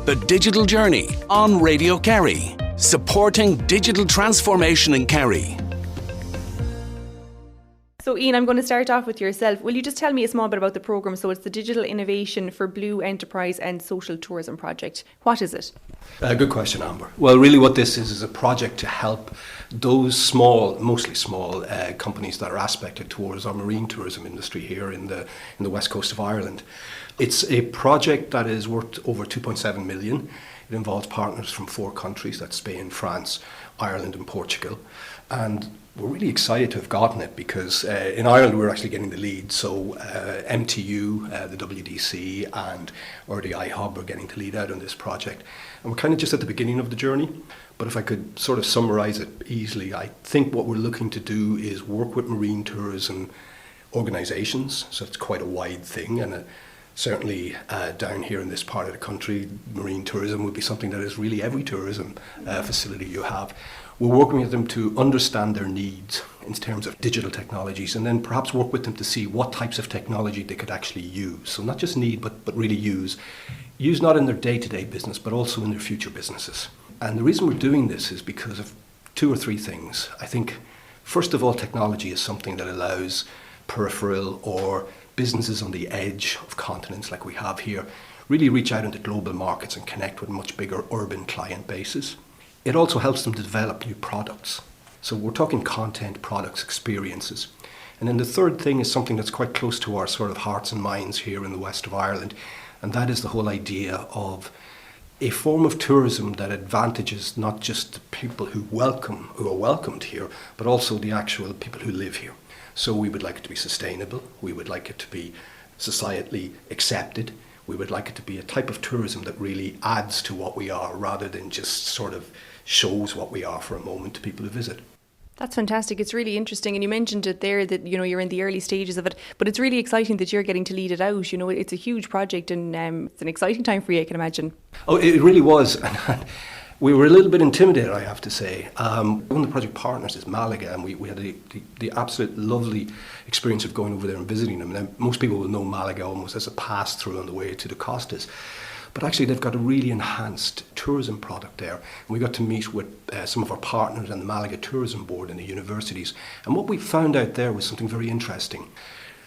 The Digital Journey on Radio Kerry, supporting digital transformation in Kerry. So Ian, I'm going to start off with yourself. Will you just tell me a small bit about the programme? So it's the Digital Innovation for Blue Enterprise and Social Tourism Project. What is it? Good question, Amber. Well, really what this is a project to help those small, mostly small companies that are aspected towards our marine tourism industry here in the west coast of Ireland. It's a project that is worth over 2.7 million. It involves partners from 4 countries, that's Spain, France, Ireland and Portugal. And we're really excited to have gotten it because in Ireland we're actually getting the lead. So MTU, the WDC and RDI Hub are getting the lead out on this project. And we're kind of just at the beginning of the journey. But if I could sort of summarise it easily, I think what we're looking to do is work with marine tourism organisations. So it's quite a wide thing, and certainly down here in this part of the country, marine tourism would be something that is really every tourism facility you have. We're working with them to understand their needs in terms of digital technologies, and then perhaps work with them to see what types of technology they could actually use. So not just need, but really use. Use not in their day-to-day business, but also in their future businesses. And the reason we're doing this is because of 2 or 3 things. I think, first of all, technology is something that allows peripheral or businesses on the edge of continents like we have here really reach out into global markets and connect with much bigger urban client bases. It also helps them to develop new products. So we're talking content, products, experiences. And then the third thing is something that's quite close to our sort of hearts and minds here in the west of Ireland, and that is the whole idea of a form of tourism that advantages not just the people who are welcomed here, but also the actual people who live here. So we would like it to be sustainable, we would like it to be societally accepted, we would like it to be a type of tourism that really adds to what we are rather than just sort of shows what we are for a moment to people who visit. That's fantastic. It's really interesting. And you mentioned it there that, you're in the early stages of it, but it's really exciting that you're getting to lead it out. It's a huge project and it's an exciting time for you, I can imagine. Oh, it really was. We were a little bit intimidated, I have to say. One of the project partners is Malaga, and we had the absolute lovely experience of going over there and visiting them. Now, most people will know Malaga almost as a pass-through on the way to the Costas. But actually, they've got a really enhanced tourism product there. And we got to meet with some of our partners and the Malaga Tourism Board and the universities. And what we found out there was something very interesting.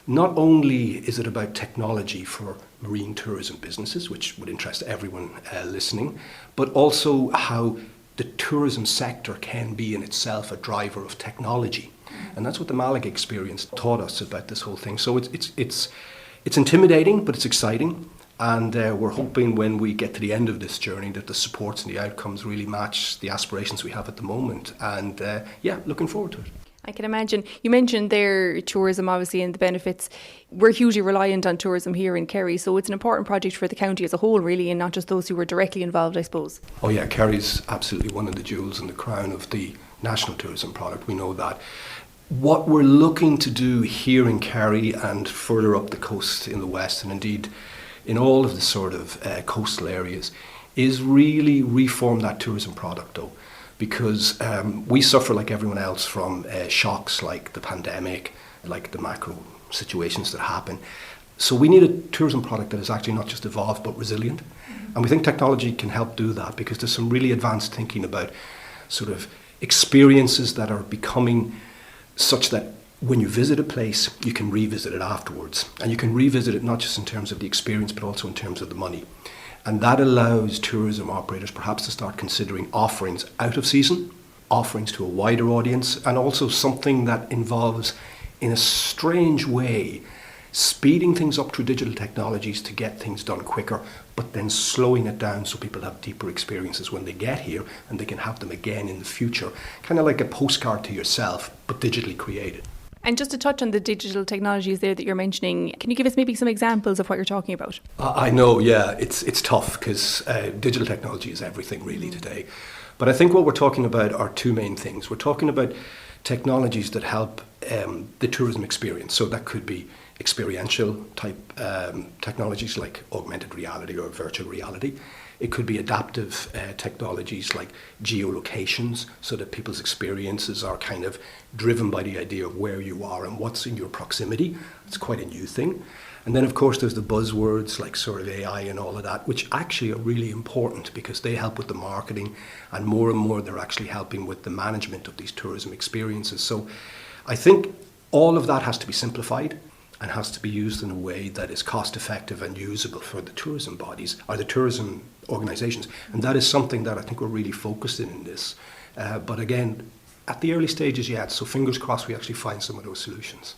Not only is it about technology for marine tourism businesses, which would interest everyone listening, but also how the tourism sector can be in itself a driver of technology. And that's what the Malaga experience taught us about this whole thing. So it's intimidating, but it's exciting. And we're hoping when we get to the end of this journey that the supports and the outcomes really match the aspirations we have at the moment. And looking forward to it. I can imagine. You mentioned there tourism, obviously, and the benefits. We're hugely reliant on tourism here in Kerry, so it's an important project for the county as a whole, really, and not just those who were directly involved, I suppose. Oh yeah, Kerry's absolutely one of the jewels in the crown of the national tourism product. We know that. What we're looking to do here in Kerry and further up the coast in the west, and indeed in all of the sort of coastal areas, is really reform that tourism product, though. Because we suffer like everyone else from shocks like the pandemic, like the macro situations that happen. So we need a tourism product that is actually not just evolved but resilient. And we think technology can help do that because there's some really advanced thinking about sort of experiences that are becoming such that when you visit a place, you can revisit it afterwards. And you can revisit it not just in terms of the experience but also in terms of the money. And that allows tourism operators perhaps to start considering offerings out of season, offerings to a wider audience, and also something that involves, in a strange way, speeding things up through digital technologies to get things done quicker, but then slowing it down so people have deeper experiences when they get here and they can have them again in the future. Kind of like a postcard to yourself, but digitally created. And just to touch on the digital technologies there that you're mentioning, can you give us maybe some examples of what you're talking about? I know, yeah, it's tough because digital technology is everything really today. But I think what we're talking about are 2 main things. We're talking about technologies that help the tourism experience. So that could be experiential type technologies like augmented reality or virtual reality. It could be adaptive technologies like geolocations, so that people's experiences are kind of driven by the idea of where you are and what's in your proximity. It's quite a new thing. And then, of course, there's the buzzwords like sort of AI and all of that, which actually are really important because they help with the marketing, and more they're actually helping with the management of these tourism experiences. So I think all of that has to be simplified and has to be used in a way that is cost effective and usable for the tourism bodies or the tourism organisations. And that is something that I think we're really focused in this. But again, at the early stages yet, so fingers crossed we actually find some of those solutions.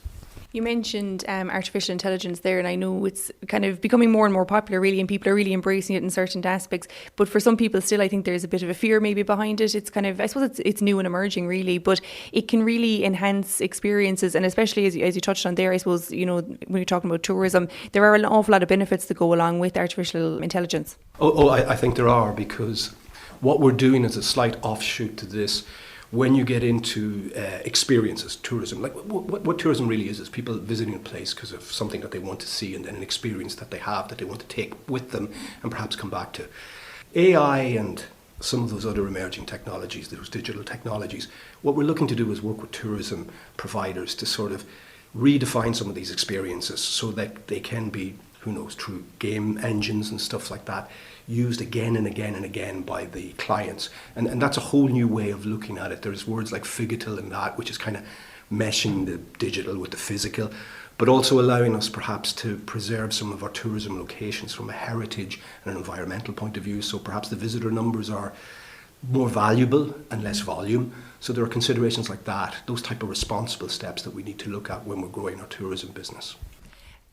You mentioned artificial intelligence there, and I know it's kind of becoming more and more popular really, and people are really embracing it in certain aspects. But for some people still, I think there's a bit of a fear maybe behind it. It's kind of, I suppose it's new and emerging really, but it can really enhance experiences, and especially as you touched on there, I suppose, you know, when you're talking about tourism, there are an awful lot of benefits that go along with artificial intelligence. I think there are, because what we're doing is a slight offshoot to this. When you get into experiences, tourism, like what tourism really is people visiting a place because of something that they want to see, and then an experience that they have that they want to take with them and perhaps come back to. AI and some of those other emerging technologies, those digital technologies, what we're looking to do is work with tourism providers to sort of redefine some of these experiences so that they can be, who knows, through game engines and stuff like that, used again and again and again by the clients. And that's a whole new way of looking at it. There's words like phygital and that, which is kind of meshing the digital with the physical, but also allowing us perhaps to preserve some of our tourism locations from a heritage and an environmental point of view. So perhaps the visitor numbers are more valuable and less volume. So there are considerations like that, those type of responsible steps that we need to look at when we're growing our tourism business.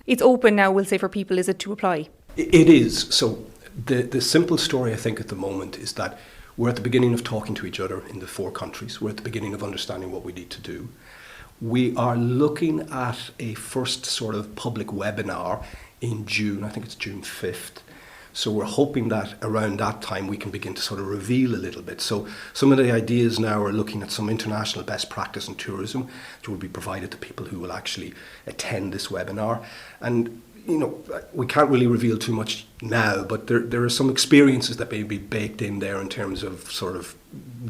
It's open now, we'll say, for people, is it, to apply? It is. So the simple story, I think, at the moment is that we're at the beginning of talking to each other in the 4 countries. We're at the beginning of understanding what we need to do. We are looking at a first sort of public webinar in June. I think it's June 5th. So we're hoping that around that time we can begin to sort of reveal a little bit. So some of the ideas now are looking at some international best practice in tourism, which will be provided to people who will actually attend this webinar. And you know, we can't really reveal too much now, but there are some experiences that may be baked in there in terms of sort of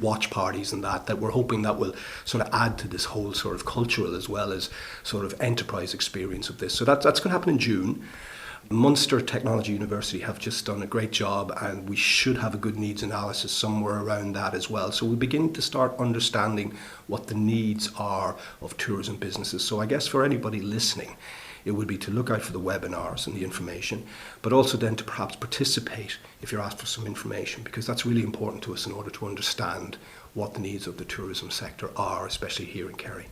watch parties and that we're hoping that will sort of add to this whole sort of cultural as well as sort of enterprise experience of this. So that's going to happen in June. Munster Technology University have just done a great job, and we should have a good needs analysis somewhere around that as well. So we're beginning to start understanding what the needs are of tourism businesses. So I guess for anybody listening, it would be to look out for the webinars and the information, but also then to perhaps participate if you're asked for some information, because that's really important to us in order to understand what the needs of the tourism sector are, especially here in Kerry.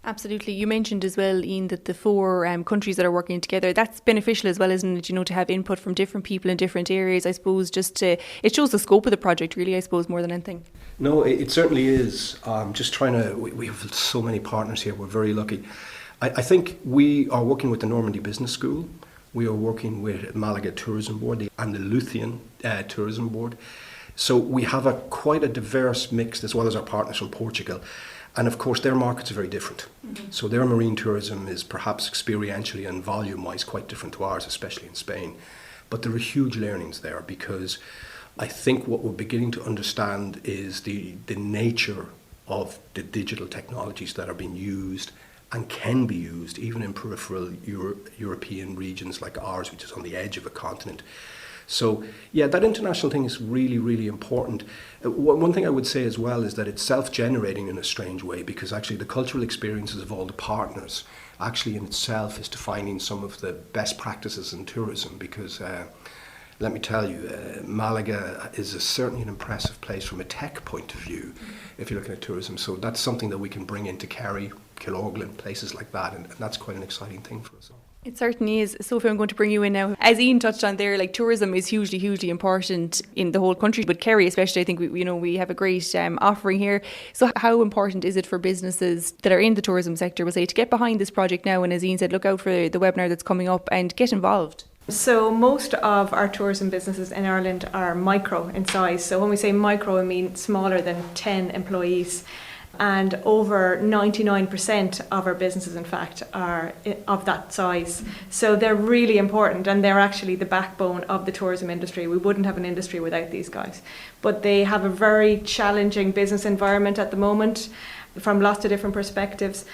Absolutely. You mentioned as well, Ian, that the 4 countries that are working together, that's beneficial as well, isn't it? You know, to have input from different people in different areas, I suppose, it shows the scope of the project, really, I suppose, more than anything. No, it certainly is. We have so many partners here. We're very lucky. I think we are working with the Normandy Business School. We are working with Malaga Tourism Board and the Luthean Tourism Board. So we have quite a diverse mix, as well as our partners from Portugal. And of course, their markets are very different. Mm-hmm. So their marine tourism is perhaps experientially and volume-wise quite different to ours, especially in Spain. But there are huge learnings there, because I think what we're beginning to understand is the nature of the digital technologies that are being used and can be used even in peripheral European regions like ours, which is on the edge of a continent. So, yeah, that international thing is really, really important. One thing I would say as well is that it's self-generating in a strange way, because actually the cultural experiences of all the partners actually in itself is defining some of the best practices in tourism, because let me tell you, Malaga is certainly an impressive place from a tech point of view if you're looking at tourism. So that's something that we can bring into Kerry, Killorglin, places like that, and that's quite an exciting thing for us all. It certainly is. Sophie, I'm going to bring you in now. As Ian touched on there, like, tourism is hugely, hugely important in the whole country, but Kerry especially, I think we have a great offering here. So how important is it for businesses that are in the tourism sector, we'll say, to get behind this project now, and as Ian said, look out for the webinar that's coming up and get involved? So most of our tourism businesses in Ireland are micro in size. So when we say micro, I mean smaller than 10 employees. And over 99% of our businesses, in fact, are of that size. So they're really important, and they're actually the backbone of the tourism industry. We wouldn't have an industry without these guys. But they have a very challenging business environment at the moment from lots of different perspectives.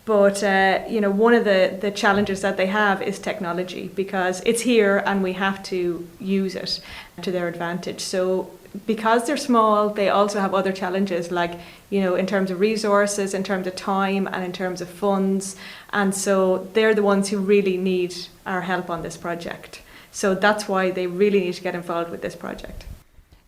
But, one of the challenges that they have is technology, because it's here and we have to use it to their advantage. So because they're small, they also have other challenges, like, in terms of resources, in terms of time, and in terms of funds. And so they're the ones who really need our help on this project. So that's why they really need to get involved with this project.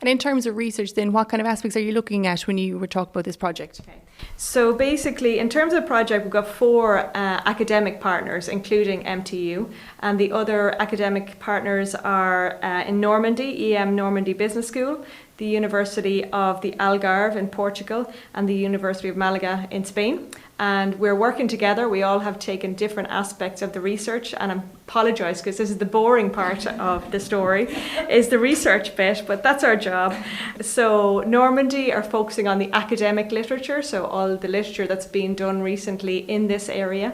And in terms of research then, what kind of aspects are you looking at when you were talking about this project? Okay. So basically, in terms of the project, we've got 4 academic partners, including MTU, and the other academic partners are in Normandy, EM Normandy Business School, the University of the Algarve in Portugal, and the University of Malaga in Spain. And we're working together. We all have taken different aspects of the research, and I apologise because this is the boring part of the story, is the research bit, but that's our job. So Normandy are focusing on the academic literature, so all the literature that's been done recently in this area.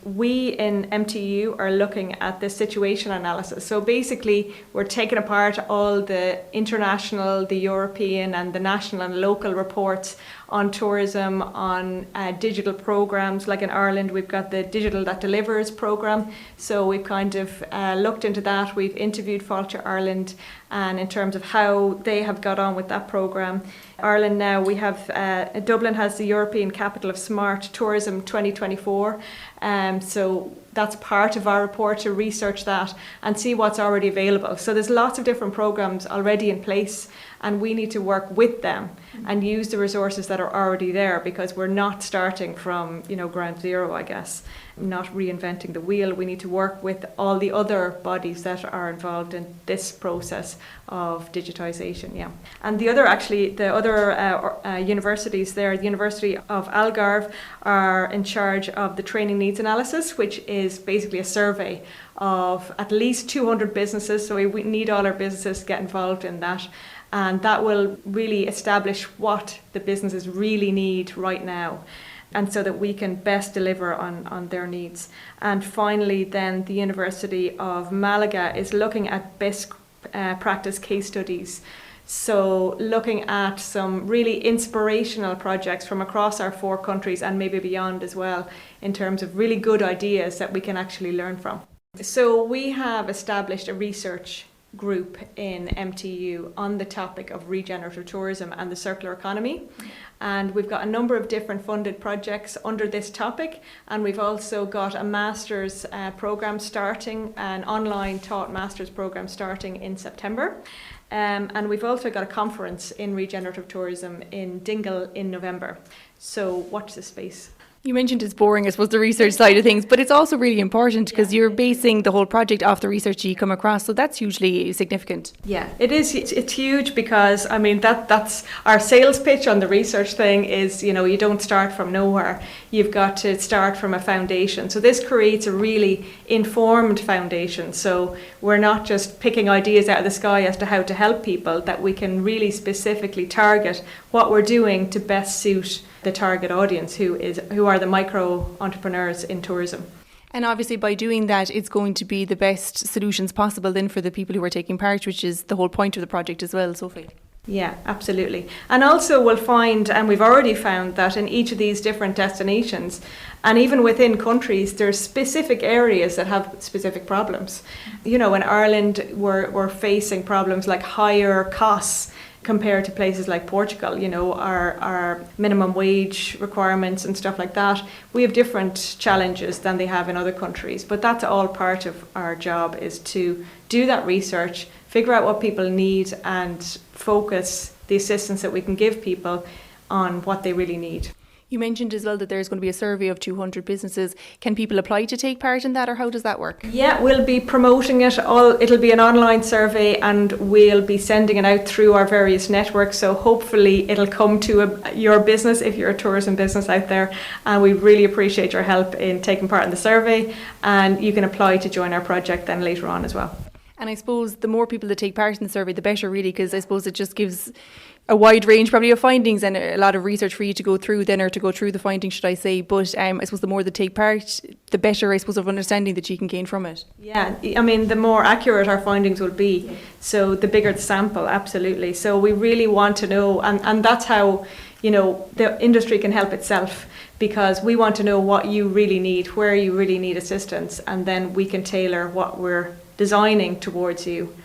We in MTU are looking at the situation analysis. So basically, we're taking apart all the international, the European and the national and local reports on tourism, on digital programs. Like in Ireland, we've got the Digital That Delivers programme. So we've kind of looked into that. We've interviewed Fáilte Ireland, and in terms of how they have got on with that programme. Ireland now, we have, Dublin has the European Capital of Smart Tourism 2024. So that's part of our report, to research that and see what's already available. So there's lots of different programs already in place, and we need to work with them and use the resources that are already there, because we're not starting from, ground zero, I guess, not reinventing the wheel. We need to work with all the other bodies that are involved in this process of digitisation, And the other universities there, the University of Algarve are in charge of the training needs analysis, which is basically a survey of at least 200 businesses. So we need all our businesses to get involved in that. And that will really establish what the businesses really need right now, and so that we can best deliver on their needs. And finally, then the University of Malaga is looking at best practice case studies. So looking at some really inspirational projects from across our 4 countries and maybe beyond as well, in terms of really good ideas that we can actually learn from. So we have established a research group in MTU on the topic of regenerative tourism and the circular economy, and we've got a number of different funded projects under this topic, and we've also got a master's program starting, an online taught master's program starting in September, and we've also got a conference in regenerative tourism in Dingle in November, so watch this space. You mentioned it's boring, I suppose, the research side of things, but it's also really important because you're basing the whole project off the research you come across, so that's hugely significant. Yeah, it is. It's huge because, that's our sales pitch on the research thing is, you don't start from nowhere. You've got to start from a foundation. So this creates a really informed foundation. So we're not just picking ideas out of the sky as to how to help people, that we can really specifically target what we're doing to best suit the target audience, who are the micro entrepreneurs in tourism. And obviously by doing that, it's going to be the best solutions possible then for the people who are taking part, which is the whole point of the project as well, Sophie. Yeah, absolutely. And also we'll find, and we've already found, that in each of these different destinations, and even within countries, there's specific areas that have specific problems. In Ireland, we're facing problems like higher costs compared to places like Portugal, our minimum wage requirements and stuff like that. We have different challenges than they have in other countries, but that's all part of our job, is to do that research, figure out what people need, and focus the assistance that we can give people on what they really need. You mentioned as well that there's going to be a survey of 200 businesses. Can people apply to take part in that, or how does that work? Yeah, we'll be promoting it. It'll be an online survey, and we'll be sending it out through our various networks. So hopefully it'll come to your business if you're a tourism business out there. And we really appreciate your help in taking part in the survey. And you can apply to join our project then later on as well. And I suppose the more people that take part in the survey, the better, really, because I suppose it just gives a wide range probably of findings and a lot of research for you to go through then, or to go through the findings, should I say. But I suppose the more that take part, the better, I suppose, of understanding that you can gain from it. Yeah, the more accurate our findings will be. So the bigger the sample, absolutely. So we really want to know, and that's how, the industry can help itself. because we want to know what you really need, where you really need assistance, and then we can tailor what we're designing towards you.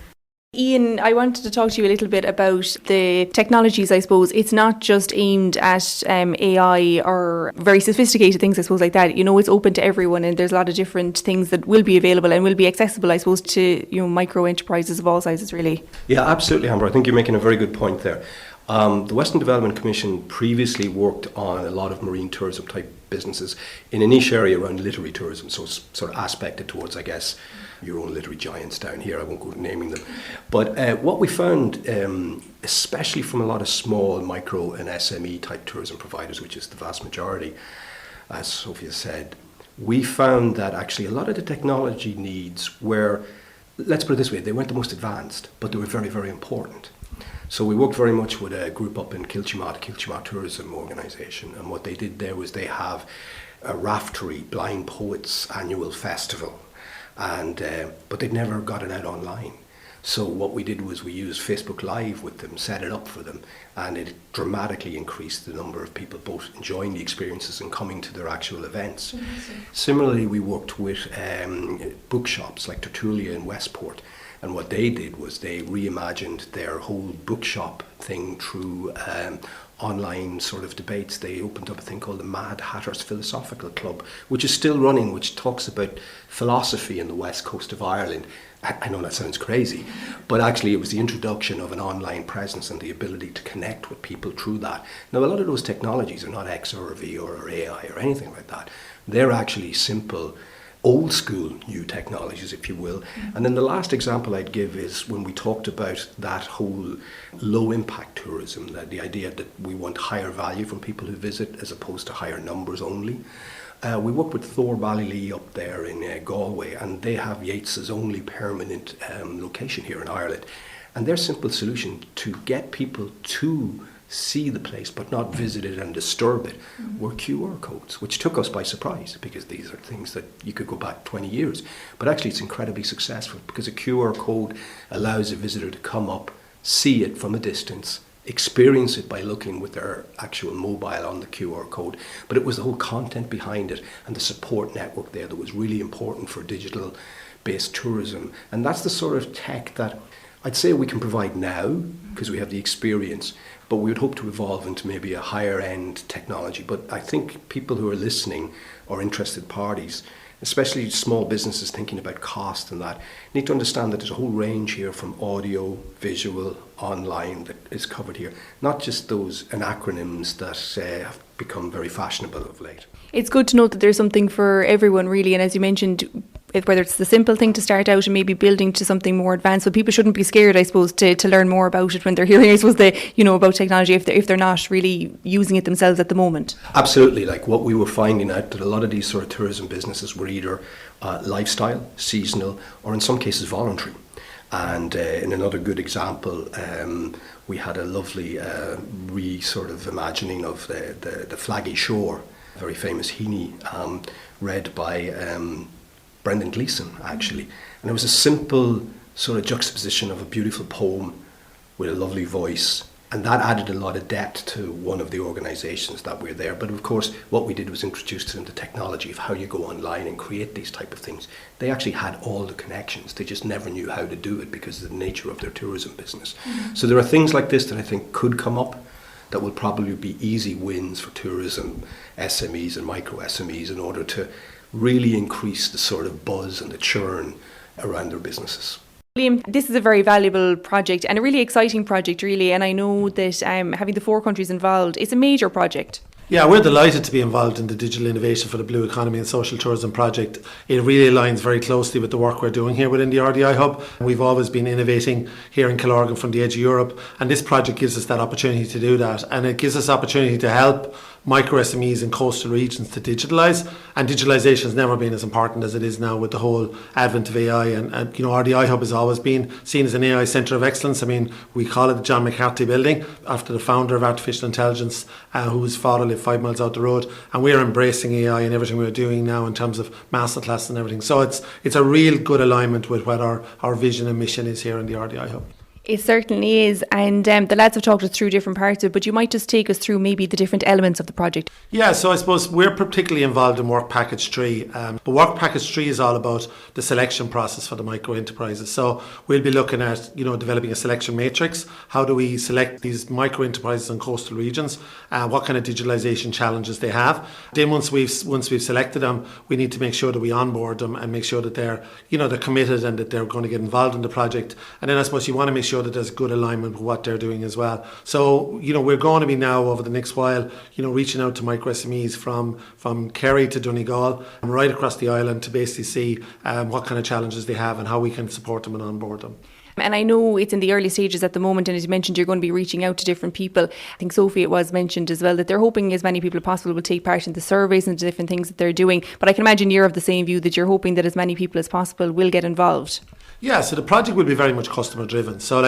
Ian, I wanted to talk to you a little bit about the technologies, I suppose. It's not just aimed at AI or very sophisticated things, I suppose, like that. It's open to everyone, and there's a lot of different things that will be available and will be accessible, I suppose, to micro enterprises of all sizes, really. Yeah, absolutely, Amber. I think you're making a very good point there. The Western Development Commission previously worked on a lot of marine tourism type businesses in a niche area around literary tourism, so it's sort of aspected towards, I guess, your own literary giants down here. I won't go naming them. But what we found, especially from a lot of small, micro and SME type tourism providers, which is the vast majority, as Sophie has said, we found that actually a lot of the technology needs were, let's put it this way, they weren't the most advanced, but they were very, very important. So we worked very much with a group up in Kilchimagh Tourism Organisation, and what they did there was they have a Raftery Blind Poets annual festival, and but they'd never got it out online. So what we did was we used Facebook Live with them, set it up for them, and it dramatically increased the number of people both enjoying the experiences and coming to their actual events. Mm-hmm. Similarly, we worked with bookshops like Tertulia in Westport, and what they did was they reimagined their whole bookshop thing through online sort of debates. They opened up a thing called the Mad Hatter's Philosophical Club, which is still running, which talks about philosophy in the west coast of Ireland. I know that sounds crazy, but actually it was the introduction of an online presence and the ability to connect with people through that. Now, a lot of those technologies are not XR or VR or AI or anything like that. They're actually simple, old school new technologies, if you will. And then the last example I'd give is when we talked about that whole low impact tourism, that the idea that we want higher value from people who visit as opposed to higher numbers only. We work with Thor Ballylee up there in Galway, and they have Yeats's only permanent location here in Ireland. And their simple solution to get people to see the place but not visit it and disturb it were QR codes, which took us by surprise because these are things that you could go back 20 years. But actually it's incredibly successful because a QR code allows a visitor to come up, see it from a distance, experience it by looking with their actual mobile on the QR code. But it was the whole content behind it and the support network there that was really important for digital based tourism. And that's the sort of tech that I'd say we can provide now because we have the experience, but we would hope to evolve into maybe a higher end technology. But I think people who are listening or interested parties, especially small businesses thinking about cost and that, need to understand that there's a whole range here from audio, visual, online that is covered here, not just those acronyms that have become very fashionable of late. It's good to know that there's something for everyone, really, and as you mentioned, whether it's the simple thing to start out and maybe building to something more advanced, so people shouldn't be scared, I suppose, to learn more about it when they're hearing, I suppose, about technology if they're not really using it themselves at the moment. Absolutely. Like what we were finding out that a lot of these sort of tourism businesses were either lifestyle, seasonal, or in some cases voluntary. And in another good example, we had a lovely sort of imagining of the Flaggy Shore, a very famous Heaney, read by Brendan Gleeson, actually. And it was a simple sort of juxtaposition of a beautiful poem with a lovely voice. And that added a lot of depth to one of the organisations that were there. But of course, what we did was introduce to them the technology of how you go online and create these type of things. They actually had all the connections. They just never knew how to do it because of the nature of their tourism business. Mm-hmm. So there are things like this that I think could come up that will probably be easy wins for tourism SMEs and micro SMEs in order to really increase the sort of buzz and the churn around their businesses. Liam, this is a very valuable project and a really exciting project, really. And I know that having the 4 countries involved, it's a major project. Yeah, we're delighted to be involved in the Digital Innovation for the Blue Economy and Social Tourism project. It really aligns very closely with the work we're doing here within the RDI Hub. We've always been innovating here in Killorgan from the edge of Europe, and this project gives us that opportunity to do that. And it gives us opportunity to help micro SMEs in coastal regions to digitalise, and digitalisation has never been as important as it is now with the whole advent of AI. And RDI Hub has always been seen as an AI centre of excellence. I mean, we call it the John McCarthy building after the founder of artificial intelligence, whose father lived 5 miles out the road, and we're embracing AI in everything we're doing now in terms of masterclass and everything. So it's a real good alignment with what our vision and mission is here in the RDI Hub. It certainly is, and the lads have talked us through different parts of it, but you might just take us through maybe the different elements of the project. Yeah, so I suppose we're particularly involved in Work Package 3, but Work Package 3 is all about the selection process for the micro enterprises. So we'll be looking at, developing a selection matrix. How do we select these micro enterprises in coastal regions? What kind of digitalisation challenges they have? Then once we've selected them, we need to make sure that we onboard them and make sure that they're committed and that they're going to get involved in the project. And then I suppose you want to make sure that there's good alignment with what they're doing as well. So, we're going to be now over the next while, reaching out to micro SMEs from Kerry to Donegal and right across the island to basically see what kind of challenges they have and how we can support them and onboard them. And I know it's in the early stages at the moment, and as you mentioned, you're going to be reaching out to different people. I think, Sophie, it was mentioned as well that they're hoping as many people as possible will take part in the surveys and the different things that they're doing. But I can imagine you're of the same view that you're hoping that as many people as possible will get involved. Yeah, so the project will be very much customer driven. So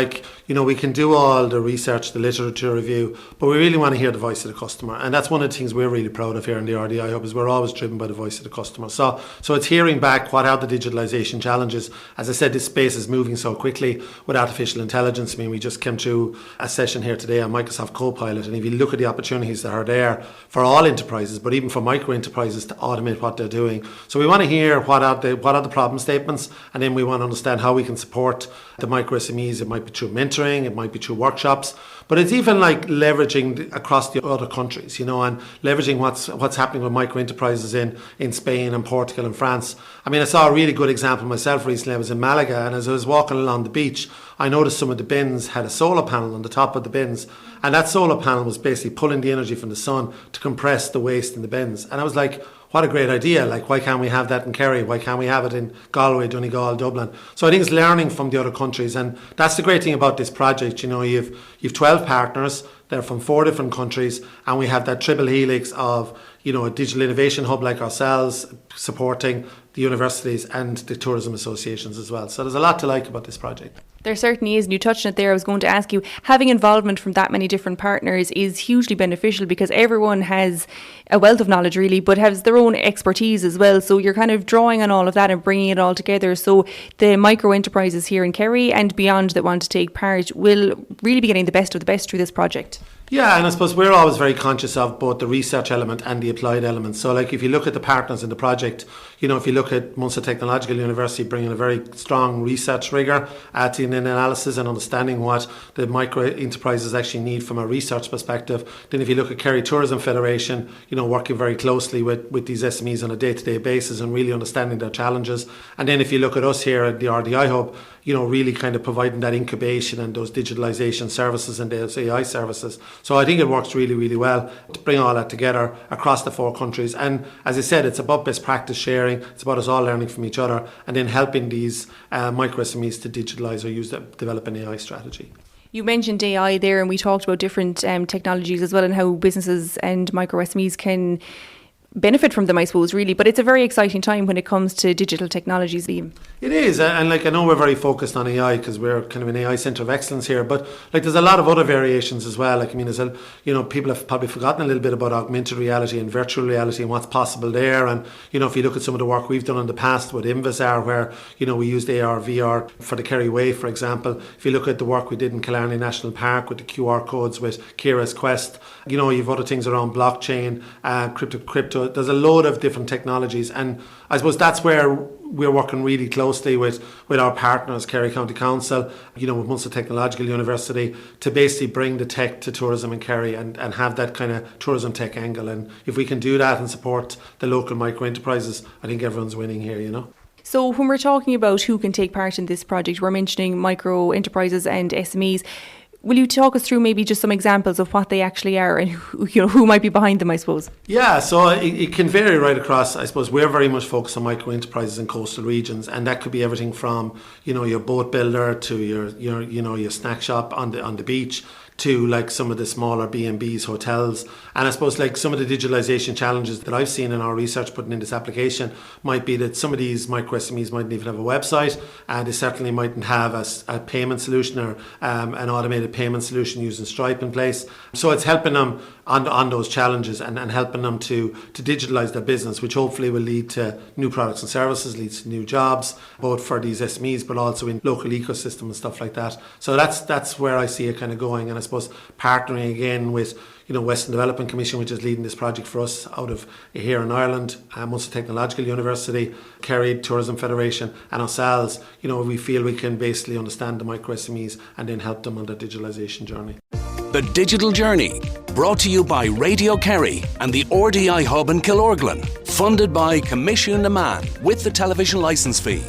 we can do all the research, the literature review, but we really want to hear the voice of the customer. And that's one of the things we're really proud of here in the RDI Hub, is we're always driven by the voice of the customer. So it's hearing back what are the digitalisation challenges. As I said, this space is moving so quickly with artificial intelligence. I mean, we just came through a session here today on Microsoft Copilot, and if you look at the opportunities that are there for all enterprises, but even for micro enterprises to automate what they're doing. So we want to hear what are the problem statements, and then we want to understand how we can support the micro SMEs. It might be through mentoring, it might be through workshops, but it's even like leveraging across the other countries, and leveraging what's happening with micro enterprises in Spain and Portugal and France. I mean, I saw a really good example myself recently. I was in Malaga, and as I was walking along the beach, I noticed some of the bins had a solar panel on the top of the bins, and that solar panel was basically pulling the energy from the sun to compress the waste in the bins. And I was like, what a great idea. Like, why can't we have that in Kerry? Why can't we have it in Galway, Donegal, Dublin? So I think it's learning from the other countries. And that's the great thing about this project. You've 12 partners. They're from 4 different countries. And we have that triple helix of, a digital innovation hub like ourselves supporting the universities and the tourism associations as well. So there's a lot to like about this project. There certainly is, and you touched on it there. I was going to ask you, having involvement from that many different partners is hugely beneficial because everyone has a wealth of knowledge really, but has their own expertise as well. So you're kind of drawing on all of that and bringing it all together. So the micro enterprises here in Kerry and beyond that want to take part will really be getting the best of the best through this project. Yeah, and I suppose we're always very conscious of both the research element and the applied element. So if you look at the partners in the project, if you look at Munster Technological University bringing a very strong research rigour to an analysis and understanding what the micro enterprises actually need from a research perspective. Then if you look at Kerry Tourism Federation, working very closely with these SMEs on a day-to-day basis and really understanding their challenges. And then if you look at us here at the RDI Hub, really kind of providing that incubation and those digitalisation services and those AI services. So I think it works really, really well to bring all that together across the 4 countries. And as I said, it's about best practice sharing. It's about us all learning from each other and then helping these micro SMEs to digitalise or develop an AI strategy. You mentioned AI there, and we talked about different technologies as well and how businesses and micro SMEs can benefit from them, I suppose, really. But it's a very exciting time when it comes to digital technologies, Liam. It is, and I know we're very focused on AI because we're kind of an AI centre of excellence here, but there's a lot of other variations as well. People have probably forgotten a little bit about augmented reality and virtual reality and what's possible there. And if you look at some of the work we've done in the past with Invisar, where we used AR, VR for the Kerry Way, for example. If you look at the work we did in Killarney National Park with the QR codes with Kira's Quest, you've other things around blockchain, crypto. There's a load of different technologies, and I suppose that's where we're working really closely with our partners, Kerry County Council, with Munster Technological University, to basically bring the tech to tourism in Kerry and have that kind of tourism tech angle. And if we can do that and support the local micro enterprises, I think everyone's winning here, So when we're talking about who can take part in this project, we're mentioning micro enterprises and SMEs. Will you talk us through maybe just some examples of what they actually are and who might be behind them, I suppose? Yeah, so it can vary right across. I suppose we're very much focused on micro enterprises in coastal regions, and that could be everything from your boat builder to your snack shop on the beach. to like some of the smaller B&Bs, hotels. And I suppose like some of the digitalisation challenges that I've seen in our research putting in this application might be that some of these micro SMEs mightn't even have a website, and they certainly mightn't have a payment solution or an automated payment solution using Stripe in place. So it's helping them on those challenges and helping them to digitalise their business, which hopefully will lead to new products and services, leads to new jobs, both for these SMEs but also in local ecosystem and stuff like that. So that's where I see it kind of going. And I suppose partnering again with Western Development Commission, which is leading this project for us out of here in Ireland, Munster Technological University, Kerry Tourism Federation and ourselves, we feel we can basically understand the micro SMEs and then help them on their digitalisation journey. The Digital Journey, brought to you by Radio Kerry and the RDI Hub in Killorglin, funded by Commission na Man with the television licence fee.